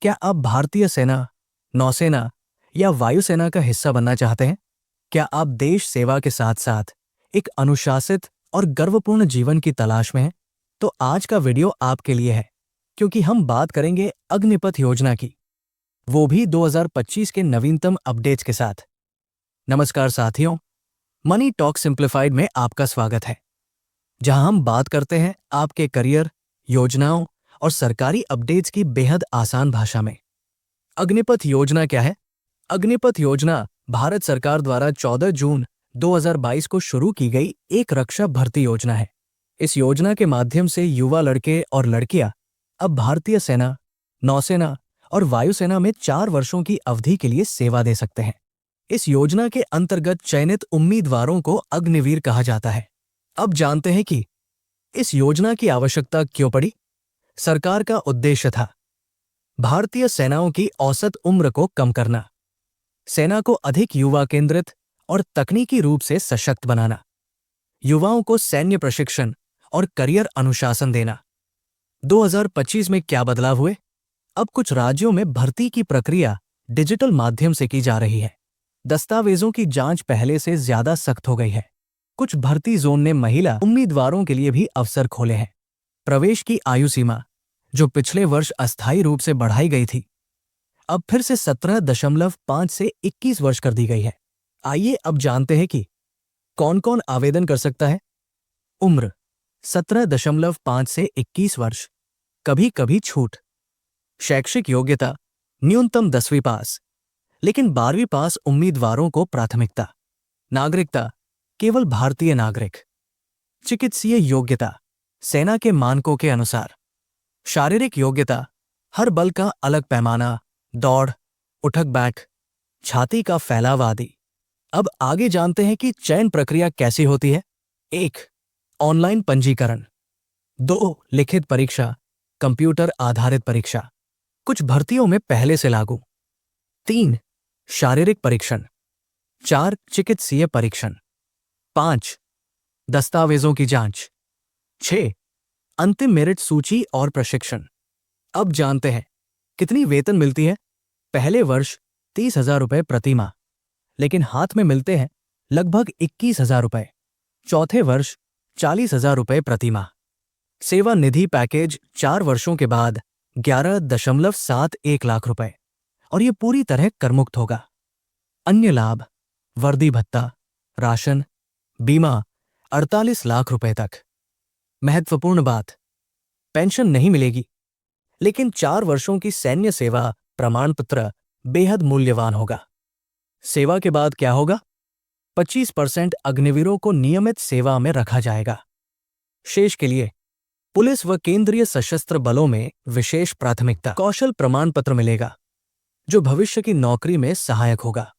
क्या आप भारतीय सेना, नौसेना या वायुसेना का हिस्सा बनना चाहते हैं? क्या आप देश सेवा के साथ साथ एक अनुशासित और गर्वपूर्ण जीवन की तलाश में हैं? तो आज का वीडियो आपके लिए है, क्योंकि हम बात करेंगे अग्निपथ योजना की, वो भी 2025 के नवीनतम अपडेट्स के साथ। नमस्कार साथियों, मनी टॉक सिंप्लीफाइड में आपका स्वागत है, जहां हम बात करते हैं आपके करियर, योजनाओं और सरकारी अपडेट्स की बेहद आसान भाषा में। अग्निपथ योजना क्या है? अग्निपथ योजना भारत सरकार द्वारा 14 जून 2022 को शुरू की गई एक रक्षा भर्ती योजना है। इस योजना के माध्यम से युवा लड़के और लड़कियां अब भारतीय सेना, नौसेना और वायुसेना में 4 वर्षों की अवधि के लिए सेवा दे सकते हैं। इस योजना के अंतर्गत चयनित उम्मीदवारों को अग्निवीर कहा जाता है। अब जानते हैं कि इस योजना की आवश्यकता क्यों पड़ी। सरकार का उद्देश्य था भारतीय सेनाओं की औसत उम्र को कम करना, सेना को अधिक युवा केंद्रित और तकनीकी रूप से सशक्त बनाना, युवाओं को सैन्य प्रशिक्षण और करियर अनुशासन देना। 2025 में क्या बदलाव हुए? अब कुछ राज्यों में भर्ती की प्रक्रिया डिजिटल माध्यम से की जा रही है। दस्तावेजों की जांच पहले से ज्यादा सख्त हो गई है। कुछ भर्ती जोन ने महिला उम्मीदवारों के लिए भी अवसर खोले हैं। प्रवेश की आयु सीमा, जो पिछले वर्ष अस्थायी रूप से बढ़ाई गई थी, अब फिर से 17.5 से 21 वर्ष कर दी गई है। आइए अब जानते हैं कि कौन कौन आवेदन कर सकता है। उम्र 17.5 से 21 वर्ष, कभी कभी छूट। शैक्षिक योग्यता न्यूनतम 10वीं पास, लेकिन 12वीं पास उम्मीदवारों को प्राथमिकता। नागरिकता केवल भारतीय नागरिक। चिकित्सीय योग्यता सेना के मानकों के अनुसार। शारीरिक योग्यता हर बल का अलग पैमाना, दौड़, उठक बैठ, छाती का फैलाव आदि। अब आगे जानते हैं कि चयन प्रक्रिया कैसी होती है। 1. ऑनलाइन पंजीकरण। 2. लिखित परीक्षा, कंप्यूटर आधारित परीक्षा, कुछ भर्तियों में पहले से लागू। 3. शारीरिक परीक्षण। 4. चिकित्सीय परीक्षण। 5. दस्तावेजों की जांच। 6. अंतिम मेरिट सूची और प्रशिक्षण। अब जानते हैं कितनी वेतन मिलती है। पहले वर्ष 30,000 रुपये प्रति माह, लेकिन हाथ में मिलते हैं लगभग 21,000 रुपये। चौथे वर्ष 40,000 रुपये प्रति माह। सेवा निधि पैकेज 4 वर्षों के बाद 11.71 लाख रुपए, और ये पूरी तरह करमुक्त होगा। अन्य लाभ, वर्दी भत्ता, राशन, बीमा 48 लाख रुपए तक। महत्वपूर्ण बात, पेंशन नहीं मिलेगी, लेकिन 4 वर्षों की सैन्य सेवा प्रमाण पत्र बेहद मूल्यवान होगा। सेवा के बाद क्या होगा? 25% अग्निवीरों को नियमित सेवा में रखा जाएगा। शेष के लिए पुलिस व केंद्रीय सशस्त्र बलों में विशेष प्राथमिकता। कौशल प्रमाण पत्र मिलेगा, जो भविष्य की नौकरी में सहायक होगा।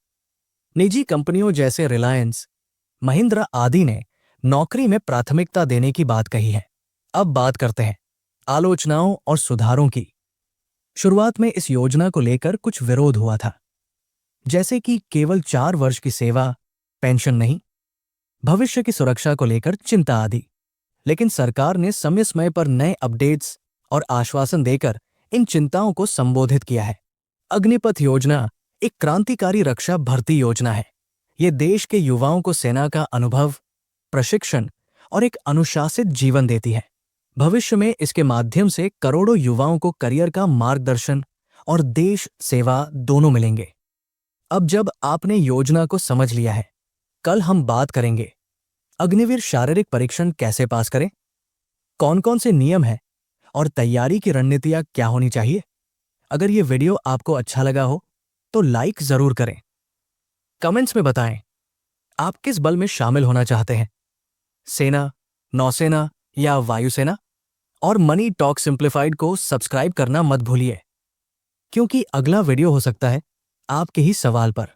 निजी कंपनियों जैसे रिलायंस, महिंद्रा आदि ने नौकरी में प्राथमिकता देने की बात कही है। अब बात करते हैं आलोचनाओं और सुधारों की। शुरुआत में इस योजना को लेकर कुछ विरोध हुआ था, जैसे कि केवल 4 वर्ष की सेवा, पेंशन नहीं, भविष्य की सुरक्षा को लेकर चिंता आदि। लेकिन सरकार ने समय समय पर नए अपडेट्स और आश्वासन देकर इन चिंताओं को संबोधित किया है। अग्निपथ योजना एक क्रांतिकारी रक्षा भर्ती योजना है। ये देश के युवाओं को सेना का अनुभव, प्रशिक्षण और एक अनुशासित जीवन देती है। भविष्य में इसके माध्यम से करोड़ों युवाओं को करियर का मार्गदर्शन और देश सेवा दोनों मिलेंगे। अब जब आपने योजना को समझ लिया है, कल हम बात करेंगे अग्निवीर शारीरिक परीक्षण कैसे पास करें, कौन कौन से नियम हैं और तैयारी की रणनीतियां क्या होनी चाहिए। अगर ये वीडियो आपको अच्छा लगा हो तो लाइक जरूर करें। कमेंट्स में बताएं आप किस बल में शामिल होना चाहते हैं, सेना, नौसेना या वायुसेना। और मनी टॉक सिंप्लीफाइड को सब्सक्राइब करना मत भूलिए, क्योंकि अगला वीडियो हो सकता है आपके ही सवाल पर।